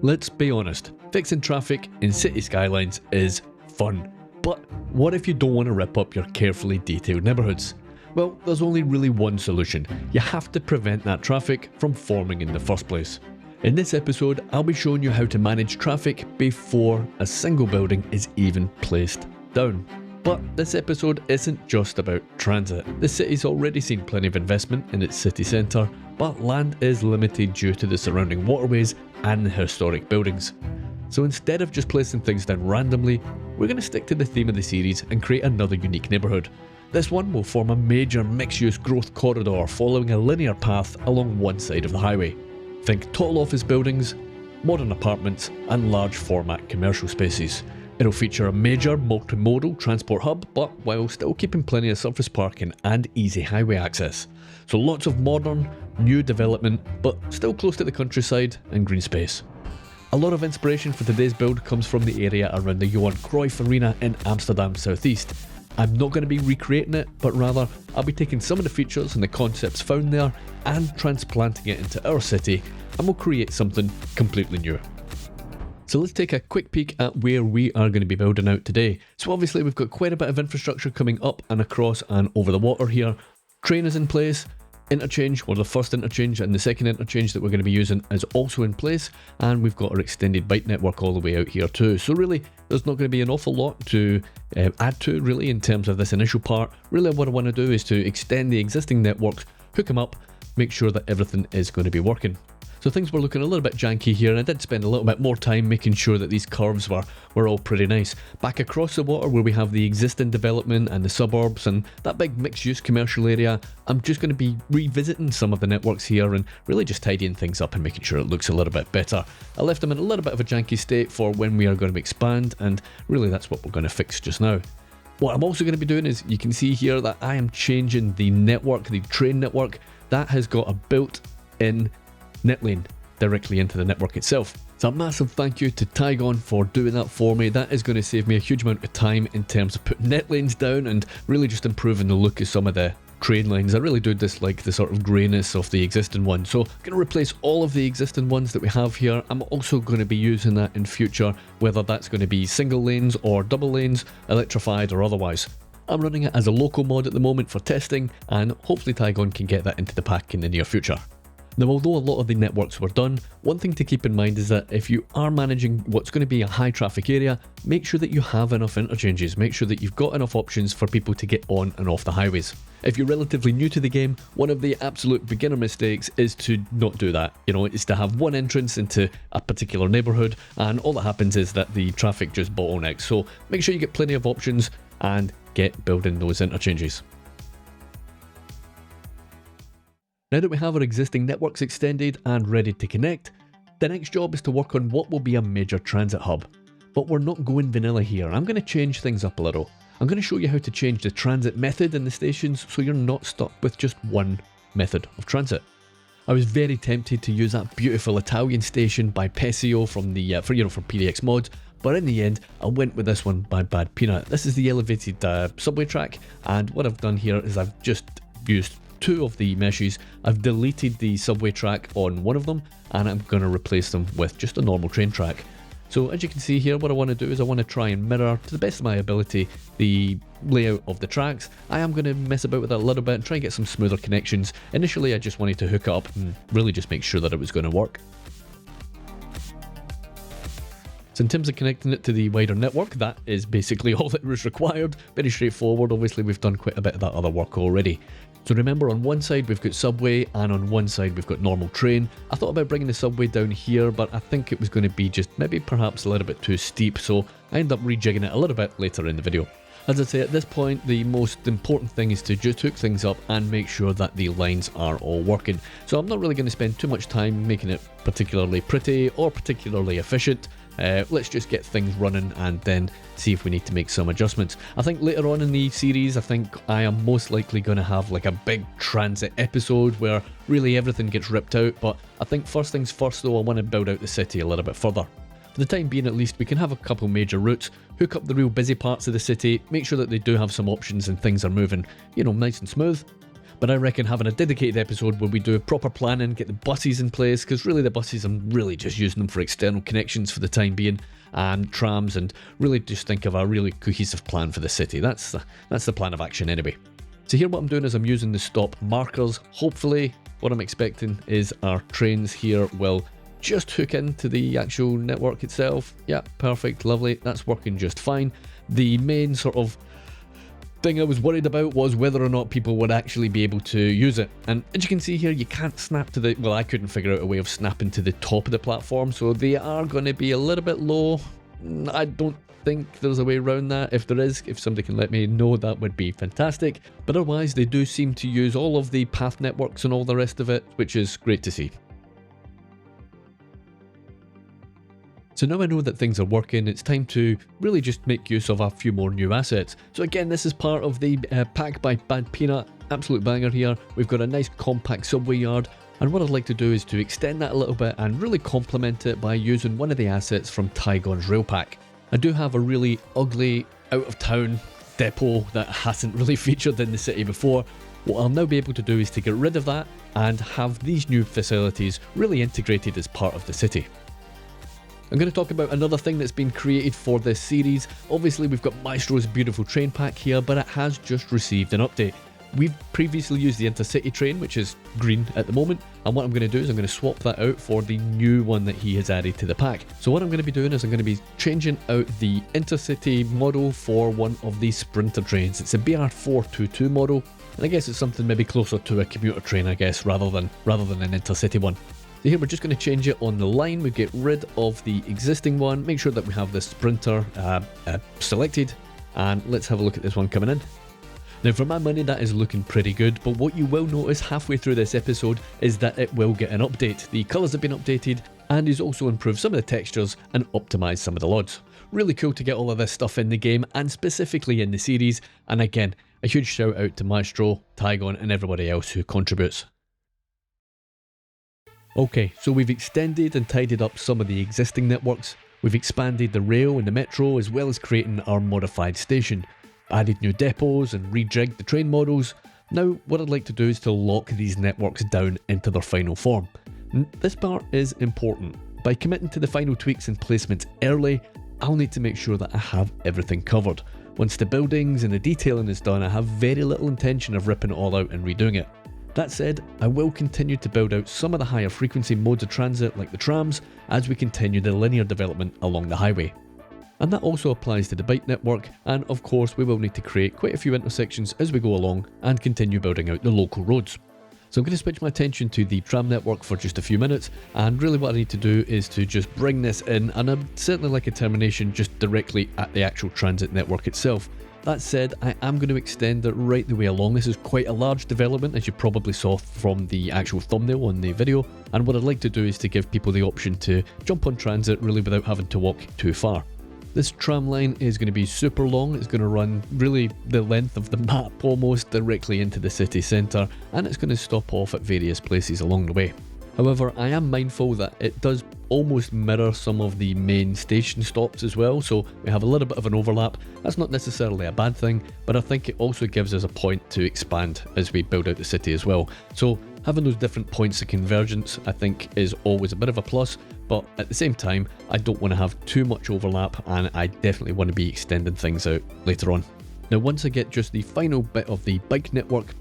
Let's be honest, fixing traffic in city skylines is fun. But what if you don't want to rip up your carefully detailed neighbourhoods? Well, there's only really one solution. You have to prevent that traffic from forming in the first place. In this episode, I'll be showing you how to manage traffic before a single building is even placed down. But this episode isn't just about transit. The city's already seen plenty of investment in its city centre, but land is limited due to the surrounding waterways and the historic buildings. So instead of just placing things down randomly, we're going to stick to the theme of the series and create another unique neighbourhood. This one will form a major mixed-use growth corridor following a linear path along one side of the highway. Think tall office buildings, modern apartments and large format commercial spaces. It'll feature a major multimodal transport hub, but while still keeping plenty of surface parking and easy highway access. So lots of modern, new development, but still close to the countryside and green space. A lot of inspiration for today's build comes from the area around the Johan Cruyff Arena in Amsterdam South East. I'm not going to be recreating it, but rather I'll be taking some of the features and the concepts found there and transplanting it into our city, and we'll create something completely new. So let's take a quick peek at where we are going to be building out today. So obviously we've got quite a bit of infrastructure coming up and across and over the water here. Train is in place, interchange, or the first interchange and the second interchange that we're going to be using is also in place, and we've got our extended bike network all the way out here too. So really there's not going to be an awful lot to add to really in terms of this initial part. Really what I want to do is to extend the existing networks, hook them up, make sure that everything is going to be working. So things were looking a little bit janky here, and I did spend a little bit more time making sure that these curves were all pretty nice. Back across the water where we have the existing development and the suburbs and that big mixed-use commercial area, I'm just going to be revisiting some of the networks here and really just tidying things up and making sure it looks a little bit better. I left them in a little bit of a janky state for when we are going to expand, and really that's what we're going to fix just now. What I'm also going to be doing is, you can see here that I am changing the network, the train network, that has got a built-in net lane directly into the network itself. So a massive thank you to Tigons for doing that for me. That is going to save me a huge amount of time in terms of putting net lanes down and really just improving the look of some of the train lines. I really do dislike the sort of greyness of the existing one. So I'm going to replace all of the existing ones that we have here. I'm also going to be using that in future, whether that's going to be single lanes or double lanes, electrified or otherwise. I'm running it as a local mod at the moment for testing, and hopefully Tigons can get that into the pack in the near future. Now, although a lot of the networks were done, one thing to keep in mind is that if you are managing what's going to be a high traffic area, make sure that you have enough interchanges, make sure that you've got enough options for people to get on and off the highways. If you're relatively new to the game, one of the absolute beginner mistakes is to not do that. It's to have one entrance into a particular neighbourhood, and all that happens is that the traffic just bottlenecks. So make sure you get plenty of options and get building those interchanges. Now that we have our existing networks extended and ready to connect, the next job is to work on what will be a major transit hub. But we're not going vanilla here. I'm going to change things up a little. I'm going to show you how to change the transit method in the stations so you're not stuck with just one method of transit. I was very tempted to use that beautiful Italian station by Pesio from PDX mods, but in the end I went with this one by Bad Peanut. This is the elevated subway track, and what I've done here is I've just used two of the meshes. I've deleted the subway track on one of them, and I'm going to replace them with just a normal train track. So as you can see here, what I want to do is I want to try and mirror to the best of my ability the layout of the tracks. I am going to mess about with that a little bit and try and get some smoother connections. Initially I just wanted to hook it up and really just make sure that it was going to work. So in terms of connecting it to the wider network, that is basically all that was required. Very straightforward. Obviously we've done quite a bit of that other work already. So remember, on one side we've got subway and on one side we've got normal train. I thought about bringing the subway down here, but I think it was going to be just maybe perhaps a little bit too steep, so I ended up rejigging it a little bit later in the video. As I say, at this point the most important thing is to just hook things up and make sure that the lines are all working. So I'm not really going to spend too much time making it particularly pretty or particularly efficient. Let's just get things running and then see if we need to make some adjustments. I think later on in the series, I am most likely going to have like a big transit episode where really everything gets ripped out, but I think first things first though, I want to build out the city a little bit further. For the time being at least, we can have a couple major routes, hook up the real busy parts of the city, make sure that they do have some options and things are moving, nice and smooth. But I reckon having a dedicated episode where we do a proper planning, get the buses in place, because really the buses, I'm really just using them for external connections for the time being, and trams, and really just think of a really cohesive plan for the city. That's the plan of action anyway. So here what I'm doing is I'm using the stop markers. Hopefully what I'm expecting is our trains here will just hook into the actual network itself. Yeah, perfect, lovely, that's working just fine. The main sort of thing I was worried about was whether or not people would actually be able to use it. And as you can see here, you can't snap to the, well, I couldn't figure out a way of snapping to the top of the platform, so they are going to be a little bit low. I don't think there's a way around that. If there is, if somebody can let me know, that would be fantastic. But otherwise, they do seem to use all of the path networks and all the rest of it, which is great to see. So now I know that things are working, it's time to really just make use of a few more new assets. So again, this is part of the pack by Bad Peanut, absolute banger here. We've got a nice compact subway yard, and what I'd like to do is to extend that a little bit and really complement it by using one of the assets from Tigons Rail Pack. I do have a really ugly out of town depot that hasn't really featured in the city before. What I'll now be able to do is to get rid of that and have these new facilities really integrated as part of the city. I'm going to talk about another thing that's been created for this series. Obviously we've got Maestro's beautiful train pack here, but it has just received an update. We've previously used the intercity train, which is green at the moment, and what I'm going to do is I'm going to swap that out for the new one that he has added to the pack. So what I'm going to be doing is I'm going to be changing out the intercity model for one of these sprinter trains. It's a BR422 model, and I guess it's something maybe closer to a commuter train, I guess, rather than an intercity one. So here we're just going to change it on the line. We get rid of the existing one, make sure that we have the sprinter selected, and let's have a look at this one coming in. Now for my money that is looking pretty good, but what you will notice halfway through this episode is that it will get an update. The colours have been updated, and he's also improved some of the textures and optimised some of the LODs. Really cool to get all of this stuff in the game, and specifically in the series, and again, a huge shout out to Maestro, Tigon and everybody else who contributes. Okay, so we've extended and tidied up some of the existing networks, we've expanded the rail and the metro as well as creating our modified station, added new depots and rejigged the train models. Now what I'd like to do is to lock these networks down into their final form. This part is important. By committing to the final tweaks and placements early, I'll need to make sure that I have everything covered. Once the buildings and the detailing is done, I have very little intention of ripping it all out and redoing it. That said, I will continue to build out some of the higher frequency modes of transit like the trams as we continue the linear development along the highway. And that also applies to the bike network, and of course we will need to create quite a few intersections as we go along and continue building out the local roads. So I'm going to switch my attention to the tram network for just a few minutes, and really what I need to do is to just bring this in, and I'd certainly like a termination just directly at the actual transit network itself. That said, I am going to extend it right the way along. This is quite a large development, as you probably saw from the actual thumbnail on the video, and what I'd like to do is to give people the option to jump on transit really without having to walk too far. This tram line is going to be super long. It's going to run really the length of the map almost directly into the city centre, and it's going to stop off at various places along the way. However, I am mindful that it does almost mirror some of the main station stops as well, so we have a little bit of an overlap. That's not necessarily a bad thing, but I think it also gives us a point to expand as we build out the city as well. So having those different points of convergence I think is always a bit of a plus, but at the same time I don't want to have too much overlap, and I definitely want to be extending things out later on. Now once I get just the final bit of the bike network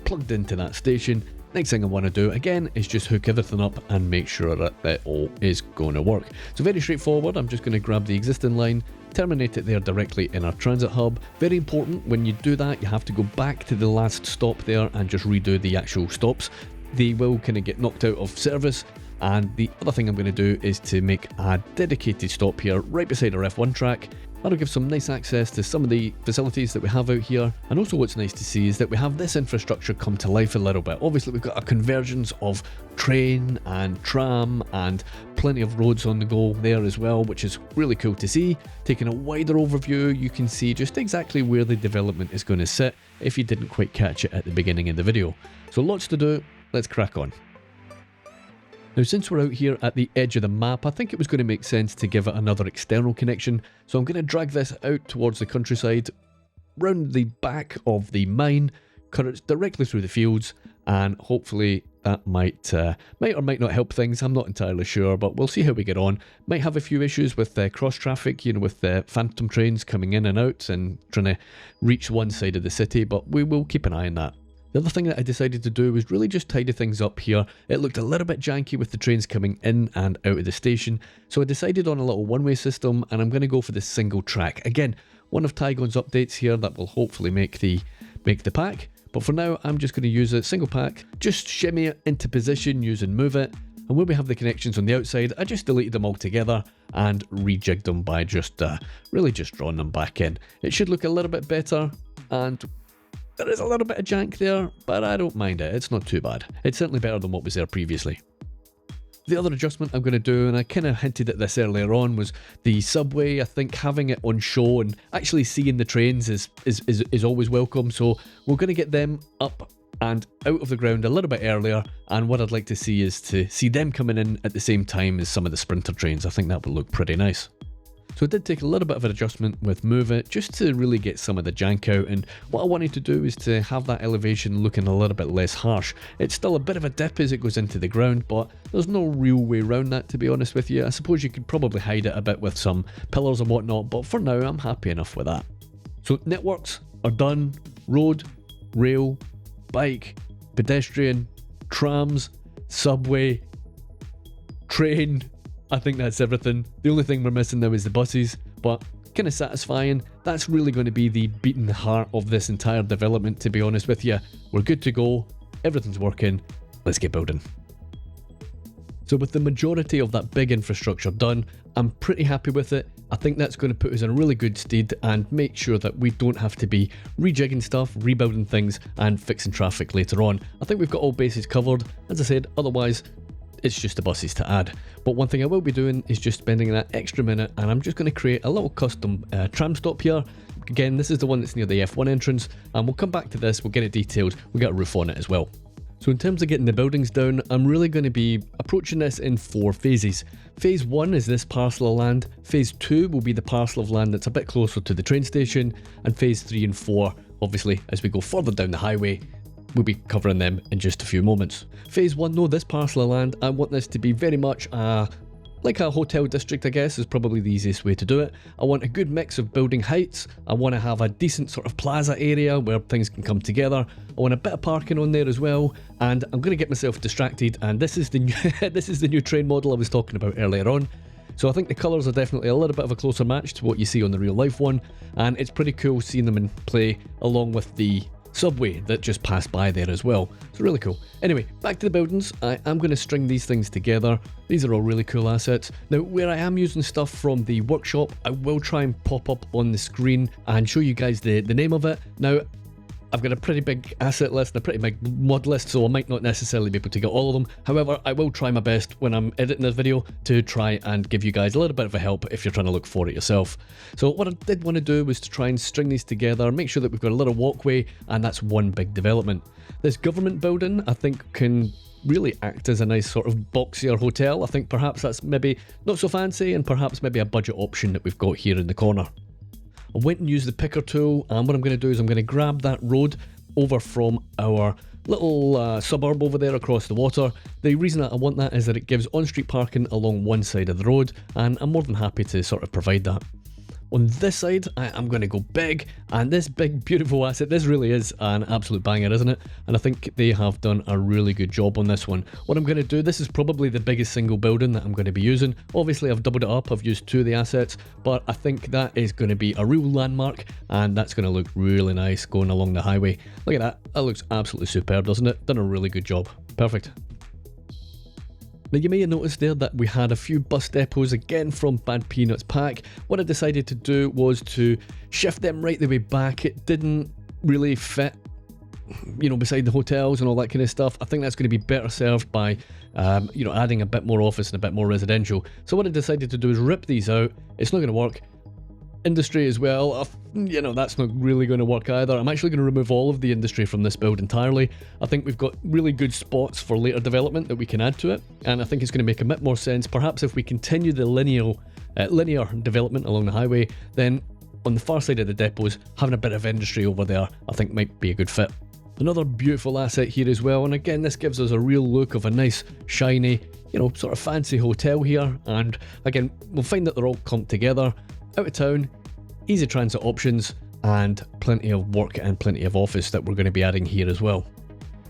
plugged into that station, next thing I want to do again is just hook everything up and make sure that it all is going to work. So very straightforward, I'm just going to grab the existing line, terminate it there directly in our transit hub. Very important, when you do that you have to go back to the last stop there and just redo the actual stops. They will kind of get knocked out of service. And the other thing I'm going to do is to make a dedicated stop here right beside our F1 track. That'll give some nice access to some of the facilities that we have out here. And also what's nice to see is that we have this infrastructure come to life a little bit. Obviously we've got a convergence of train and tram and plenty of roads on the go there as well, which is really cool to see. Taking a wider overview, you can see just exactly where the development is going to sit if you didn't quite catch it at the beginning of the video. So lots to do, let's crack on. Now since we're out here at the edge of the map, I think it was going to make sense to give it another external connection, so I'm going to drag this out towards the countryside, round the back of the mine, currents directly through the fields, and hopefully that might or might not help things. I'm not entirely sure, but we'll see how we get on. Might have a few issues with cross traffic, with the phantom trains coming in and out and trying to reach one side of the city, but we will keep an eye on that. The other thing that I decided to do was really just tidy things up here. It looked a little bit janky with the trains coming in and out of the station, so I decided on a little one-way system, and I'm going to go for the single track. Again, one of Tigon's updates here that will hopefully make the pack, but for now I'm just going to use a single pack, just shimmy it into position using Move It, and where we have the connections on the outside, I just deleted them all together and rejigged them by just really just drawing them back in. It should look a little bit better, and there is a little bit of jank there, but I don't mind it. It's not too bad. It's certainly better than what was there previously. The other adjustment I'm going to do, and I kind of hinted at this earlier on, was the subway. I think having it on show and actually seeing the trains is always welcome. So we're going to get them up and out of the ground a little bit earlier, and what I'd like to see is to see them coming in at the same time as some of the sprinter trains. I think that would look pretty nice. So I did take a little bit of an adjustment with Move It just to really get some of the jank out, and what I wanted to do is to have that elevation looking a little bit less harsh. It's still a bit of a dip as it goes into the ground, but there's no real way around that, to be honest with you. I suppose you could probably hide it a bit with some pillars and whatnot, but for now I'm happy enough with that. So networks are done. Road, rail, bike, pedestrian, trams, subway, train. I think that's everything. The only thing we're missing now is the buses, but kind of satisfying. That's really going to be the beating heart of this entire development, to be honest with you. We're good to go. Everything's working. Let's get building. So with the majority of that big infrastructure done, I'm pretty happy with it. I think that's going to put us in a really good stead and make sure that we don't have to be rejigging stuff, rebuilding things, and fixing traffic later on. I think we've got all bases covered. As I said, otherwise, it's just the buses to add. But one thing I will be doing is just spending that extra minute, and I'm just going to create a little custom tram stop here. Again, this is the one that's near the F1 entrance, and we'll come back to this, we'll get it detailed, we'll get a roof on it as well. So in terms of getting the buildings down, I'm really going to be approaching this in 4 phases. Phase 1 is this parcel of land, phase 2 will be the parcel of land that's a bit closer to the train station, and phase 3 and 4, obviously, as we go further down the highway, we'll be covering them in just a few moments. Phase 1 though, this parcel of land, I want this to be very much like a hotel district, I guess, is probably the easiest way to do it. I want a good mix of building heights. I want to have a decent sort of plaza area where things can come together. I want a bit of parking on there as well, and I'm going to get myself distracted, and this is the new this is the new train model I was talking about earlier on. So I think the colours are definitely a little bit of a closer match to what you see on the real life one, and it's pretty cool seeing them in play along with the subway that just passed by there as well. It's really cool. Anyway, back to the buildings. I am going to string these things together. These are all really cool assets. Now, where I am using stuff from the workshop, I will try and pop up on the screen and show you guys the name of it. Now, I've got a pretty big asset list and a pretty big mod list, so I might not necessarily be able to get all of them. However, I will try my best when I'm editing this video to try and give you guys a little bit of a help if you're trying to look for it yourself. So what I did want to do was to try and string these together, make sure that we've got a little walkway, and that's one big development. This government building, I think, can really act as a nice sort of boxier hotel. I think perhaps that's maybe not so fancy, and perhaps maybe a budget option that we've got here in the corner. I went and used the picker tool, and what I'm going to do is I'm going to grab that road over from our little suburb over there across the water. The reason that I want that is that it gives on-street parking along one side of the road, and I'm more than happy to sort of provide that. On this side, I'm going to go big, and this big beautiful asset, this really is an absolute banger, isn't it? And I think they have done a really good job on this one. What I'm going to do, this is probably the biggest single building that I'm going to be using. Obviously I've doubled it up, I've used 2 of the assets, but I think that is going to be a real landmark, and that's going to look really nice going along the highway. Look at that, that looks absolutely superb, doesn't it? Done a really good job. Perfect. Now you may have noticed there that we had a few bus depots again from Bad Peanuts pack. What I decided to do was to shift them right the way back. It didn't really fit, you know, beside the hotels and all that kind of stuff. I think that's going to be better served by, you know, adding a bit more office and a bit more residential. So what I decided to do is rip these out. It's not going to work. Industry as well, you know, that's not really going to work either. I'm actually going to remove all of the industry from this build entirely. I think we've got really good spots for later development that we can add to it, and I think it's going to make a bit more sense. Perhaps if we continue the linear development along the highway, then on the far side of the depots, having a bit of industry over there, I think might be a good fit. Another beautiful asset here as well, and again this gives us a real look of a nice shiny, sort of fancy hotel here, and again we'll find that they're all clumped together, out of town, easy transit options, and plenty of work and plenty of office that we're going to be adding here as well.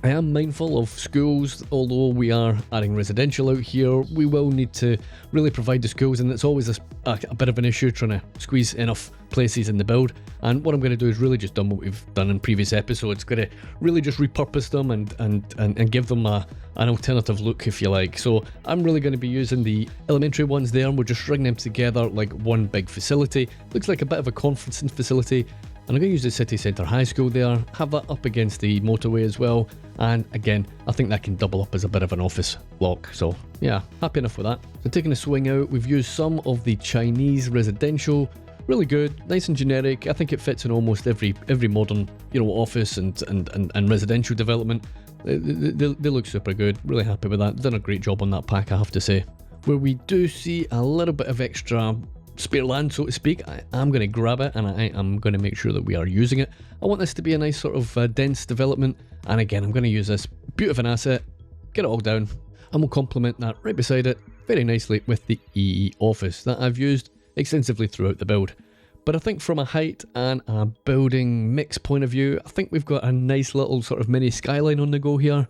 I am mindful of schools, although we are adding residential out here, we will need to really provide the schools, and it's always a bit of an issue trying to squeeze enough places in the build. And what I'm going to do is really just done what we've done in previous episodes, going to really just repurpose them and give them an alternative look, if you like. So I'm really going to be using the elementary ones there, and we'll just string them together like one big facility. Looks like a bit of a conferencing facility. And I'm going to use the city centre high school there, have that up against the motorway as well, and again I think that can double up as a bit of an office block, so yeah, happy enough with that. So taking a swing out, we've used some of the Chinese residential, really good, nice and generic. I think it fits in almost every modern office and residential development. They look super good, really happy with that, done a great job on that pack, I have to say. Where we do see a little bit of extra spare land, so to speak, I am going to grab it and I am going to make sure that we are using it. I want this to be a nice sort of dense development, and again I'm going to use this beautiful asset, get it all down, and we'll complement that right beside it very nicely with the EE office that I've used extensively throughout the build. But I think from a height and a building mix point of view, I think we've got a nice little sort of mini skyline on the go here.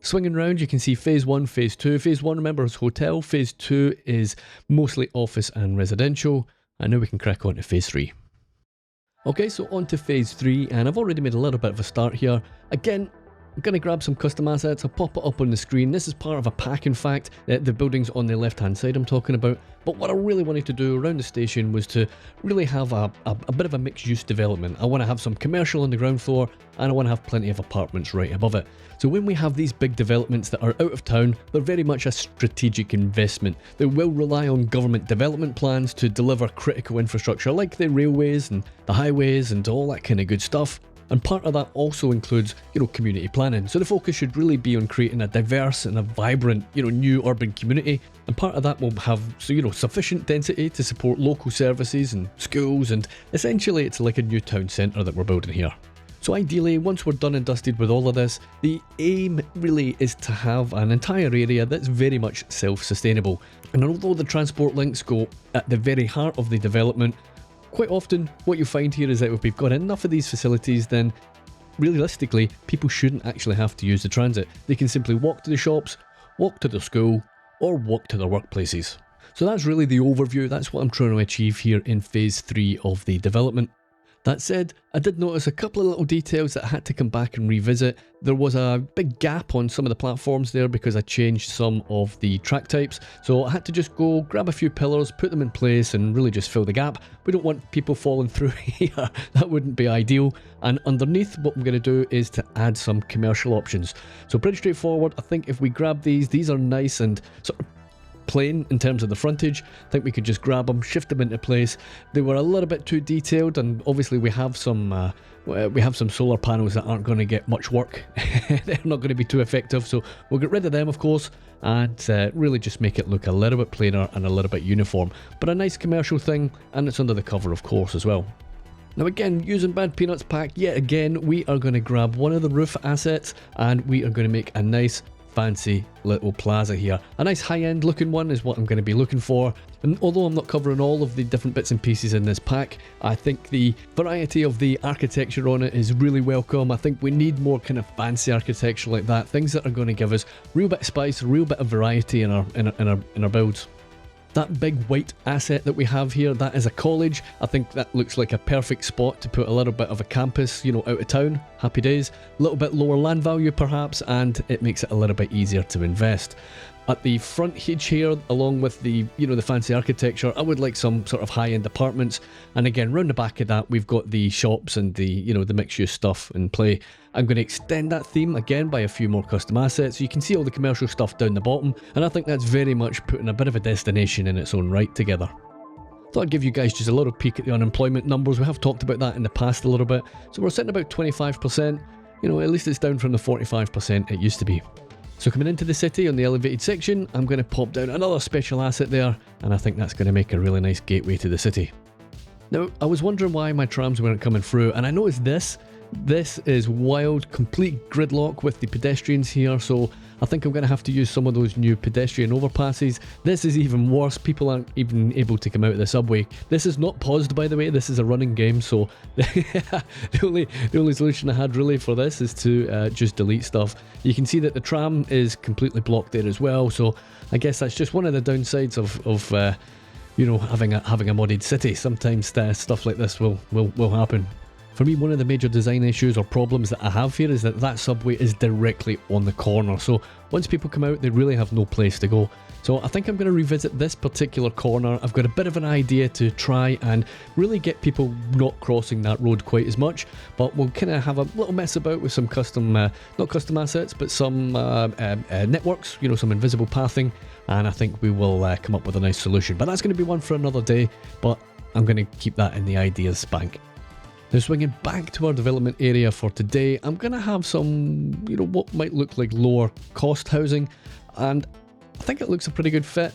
Swinging round, you can see phase 1, phase 2. Phase 1, remember, is hotel. Phase 2 is mostly office and residential. And now we can crack on to phase 3. Okay, so on to phase 3, and I've already made a little bit of a start here. Again, I'm going to grab some custom assets, I'll pop it up on the screen. This is part of a pack, in fact, the building's on the left hand side I'm talking about. But what I really wanted to do around the station was to really have a bit of a mixed use development. I want to have some commercial on the ground floor, and I want to have plenty of apartments right above it. So when we have these big developments that are out of town, they're very much a strategic investment. They will rely on government development plans to deliver critical infrastructure like the railways and the highways and all that kind of good stuff. And part of that also includes, community planning. So the focus should really be on creating a diverse and a vibrant, new urban community. And part of that will have, sufficient density to support local services and schools. And essentially it's like a new town centre that we're building here. So ideally, once we're done and dusted with all of this, the aim really is to have an entire area that's very much self-sustainable. And although the transport links go at the very heart of the development, quite often what you find here is that if we've got enough of these facilities, then realistically people shouldn't actually have to use the transit. They can simply walk to the shops, walk to the school, or walk to their workplaces. So that's really the overview. That's what I'm trying to achieve here in phase 3 of the development. That said, I did notice a couple of little details that I had to come back and revisit. There was a big gap on some of the platforms there because I changed some of the track types. So I had to just go grab a few pillars, put them in place and really just fill the gap. We don't want people falling through here. That wouldn't be ideal. And underneath, what I'm going to do is to add some commercial options. So pretty straightforward. I think if we grab these are nice and sort of plain in terms of the frontage. I think we could just grab them, shift them into place. They were a little bit too detailed, and obviously we have some solar panels that aren't going to get much work. They're not going to be too effective, so we'll get rid of them, of course, and really just make it look a little bit plainer and a little bit uniform. But a nice commercial thing, and it's under the cover, of course, as well. Now again, using Bad Peanuts pack, yet again, we are going to grab one of the roof assets, and we are going to make a nice fancy little plaza here. A nice high-end looking one is what I'm going to be looking for. And although I'm not covering all of the different bits and pieces in this pack, I think the variety of the architecture on it is really welcome. I think we need more kind of fancy architecture like that. Things that are going to give us a real bit of spice, a real bit of variety in our builds. That big white asset that we have here, that is a college. I think that looks like a perfect spot to put a little bit of a campus, out of town. Happy days. A little bit lower land value perhaps, and it makes it a little bit easier to invest. At the front edge here, along with the, the fancy architecture, I would like some sort of high-end apartments. And again, round the back of that, we've got the shops and the, the mixed-use stuff in play. I'm going to extend that theme again by a few more custom assets. So you can see all the commercial stuff down the bottom, and I think that's very much putting a bit of a destination in its own right together. Thought I'd give you guys just a little peek at the unemployment numbers. We have talked about that in the past a little bit. So we're sitting about 25%. At least it's down from the 45% it used to be. So coming into the city on the elevated section, I'm going to pop down another special asset there, and I think that's going to make a really nice gateway to the city. Now, I was wondering why my trams weren't coming through, and I noticed this. This is wild, complete gridlock with the pedestrians here, so I think I'm going to have to use some of those new pedestrian overpasses. This is even worse, people aren't even able to come out of the subway. This is not paused, by the way, this is a running game, so the only solution I had really for this is to just delete stuff. You can see that the tram is completely blocked there as well, so I guess that's just one of the downsides of you know, having a modded city. Sometimes stuff like this will happen. For me, one of the major design issues or problems that I have here is that subway is directly on the corner. So once people come out, they really have no place to go. So I think I'm going to revisit this particular corner. I've got a bit of an idea to try and really get people not crossing that road quite as much. But we'll kind of have a little mess about with some custom, not custom assets, but some networks, you know, some invisible pathing. And I think we will come up with a nice solution. But that's going to be one for another day. But I'm going to keep that in the ideas bank. Now, swinging back to our development area for today, I'm going to have some, you know, what might look like lower cost housing, and I think it looks a pretty good fit.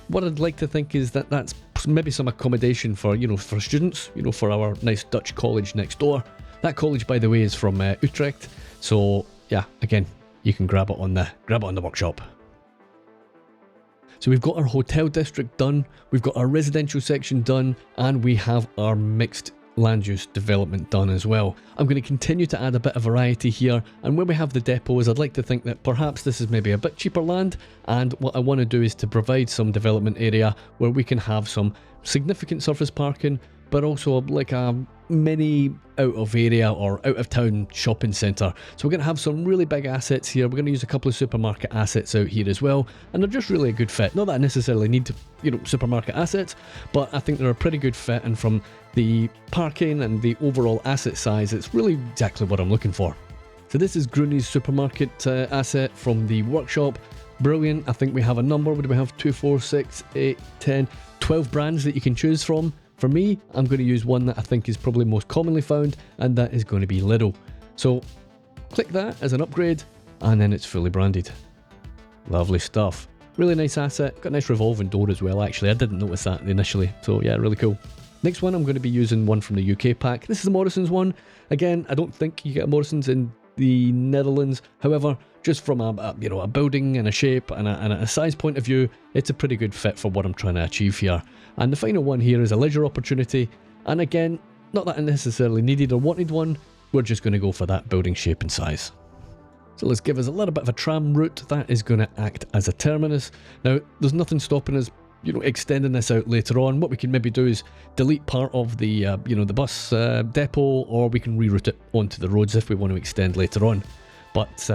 What I'd like to think is that that's maybe some accommodation for, you know, for students, you know, for our nice Dutch college next door. That college, by the way, is from Utrecht, so yeah, again, you can grab it on the workshop. So we've got our hotel district done, we've got our residential section done, and we have our mixed land use development done as well. I'm going to continue to add a bit of variety here, and where we have the depots, I'd like to think that perhaps this is maybe a bit cheaper land, and what I want to do is to provide some development area where we can have some significant surface parking, but also like a mini out of area or out of town shopping centre. So we're going to have some really big assets here. We're going to use a couple of supermarket assets out here as well, and they're just really a good fit. Not that I necessarily need to, you know, supermarket assets, but I think they're a pretty good fit, and from the parking and the overall asset size, it's really exactly what I'm looking for. So this is Grooney's supermarket asset from the workshop. Brilliant. I think we have a number. What do we have? 2, 4, 6, 8, 10, 12 brands that you can choose from. For me, I'm going to use one that I think is probably most commonly found, and that is going to be Lidl. So click that as an upgrade, and then it's fully branded. Lovely stuff. Really nice asset. Got a nice revolving door as well, actually. I didn't notice that initially. So yeah, really cool. Next one, I'm going to be using one from the UK pack. This is the Morrison's one. Again, I don't think you get a Morrison's in the Netherlands. However, just from a building and a shape and a size point of view, it's a pretty good fit for what I'm trying to achieve here. And the final one here is a leisure opportunity. And again, not that I necessarily needed or wanted one. We're just going to go for that building shape and size. So let's give us a little bit of a tram route that is going to act as a terminus. Now, there's nothing stopping us, you know, extending this out later on. What we can maybe do is delete part of the the bus depot, or we can reroute it onto the roads if we want to extend later on. But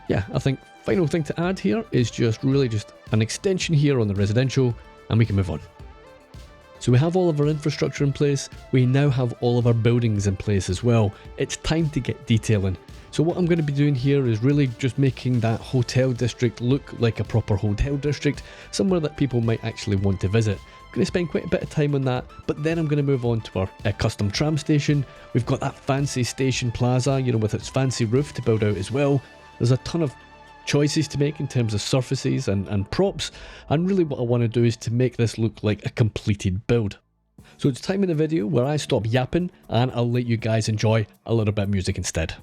yeah, I think final thing to add here is just an extension here on the residential, and we can move on. So we have all of our infrastructure in place. We now have all of our buildings in place as well. It's time to get detailing. So what I'm going to be doing here is really just making that hotel district look like a proper hotel district, somewhere that people might actually want to visit. I'm going to spend quite a bit of time on that, but then I'm going to move on to our custom tram station. We've got that fancy station plaza, you know, with its fancy roof to build out as well. There's a ton of choices to make in terms of surfaces and props, and really what I want to do is to make this look like a completed build. So it's time in the video where I stop yapping and I'll let you guys enjoy a little bit of music instead.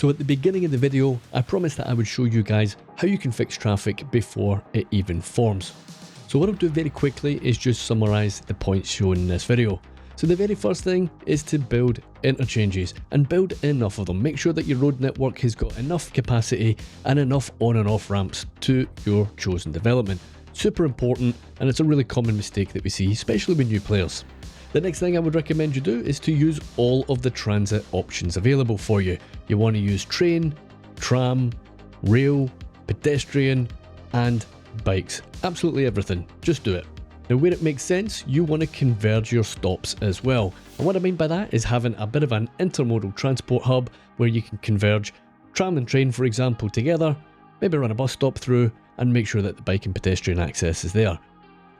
So at the beginning of the video, I promised that I would show you guys how you can fix traffic before it even forms. So what I'll do very quickly is just summarize the points shown in this video. So the very first thing is to build interchanges and build enough of them. Make sure that your road network has got enough capacity and enough on and off ramps to your chosen development. Super important, and it's a really common mistake that we see, especially with new players. The next thing I would recommend you do is to use all of the transit options available for you. You want to use train, tram, rail, pedestrian, and bikes. Absolutely everything. Just do it. Now, where it makes sense, you want to converge your stops as well. And what I mean by that is having a bit of an intermodal transport hub where you can converge tram and train, for example, together, maybe run a bus stop through, and make sure that the bike and pedestrian access is there.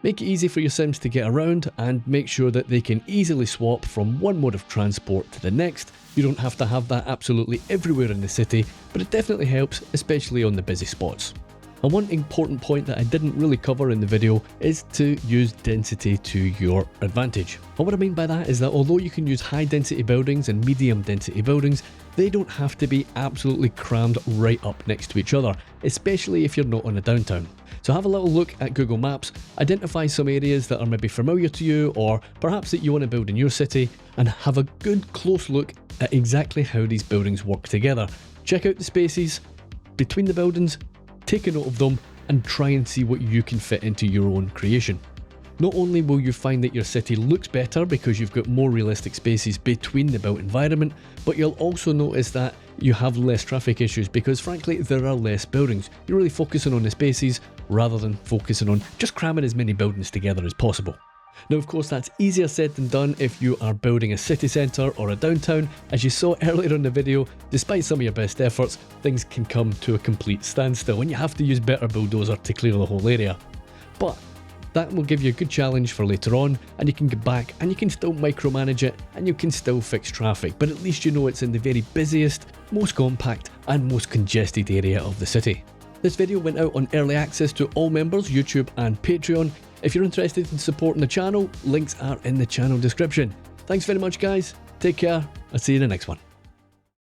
Make it easy for your sims to get around and make sure that they can easily swap from one mode of transport to the next. You don't have to have that absolutely everywhere in the city, but it definitely helps, especially on the busy spots. And one important point that I didn't really cover in the video is to use density to your advantage. And what I mean by that is that although you can use high density buildings and medium density buildings, they don't have to be absolutely crammed right up next to each other, especially if you're not on a downtown. So have a little look at Google Maps, identify some areas that are maybe familiar to you or perhaps that you want to build in your city, and have a good close look at exactly how these buildings work together. Check out the spaces between the buildings, take a note of them, and try and see what you can fit into your own creation. Not only will you find that your city looks better because you've got more realistic spaces between the built environment, but you'll also notice that you have less traffic issues because frankly there are less buildings. You're really focusing on the spaces rather than focusing on just cramming as many buildings together as possible. Now of course that's easier said than done if you are building a city centre or a downtown. As you saw earlier in the video, despite some of your best efforts, things can come to a complete standstill and you have to use better bulldozer to clear the whole area. But that will give you a good challenge for later on, and you can get back and you can still micromanage it and you can still fix traffic, but at least you know it's in the very busiest, most compact and most congested area of the city. This video went out on early access to all members, YouTube and Patreon. If you're interested in supporting the channel, links are in the channel description. Thanks very much guys, take care, I'll see you in the next one.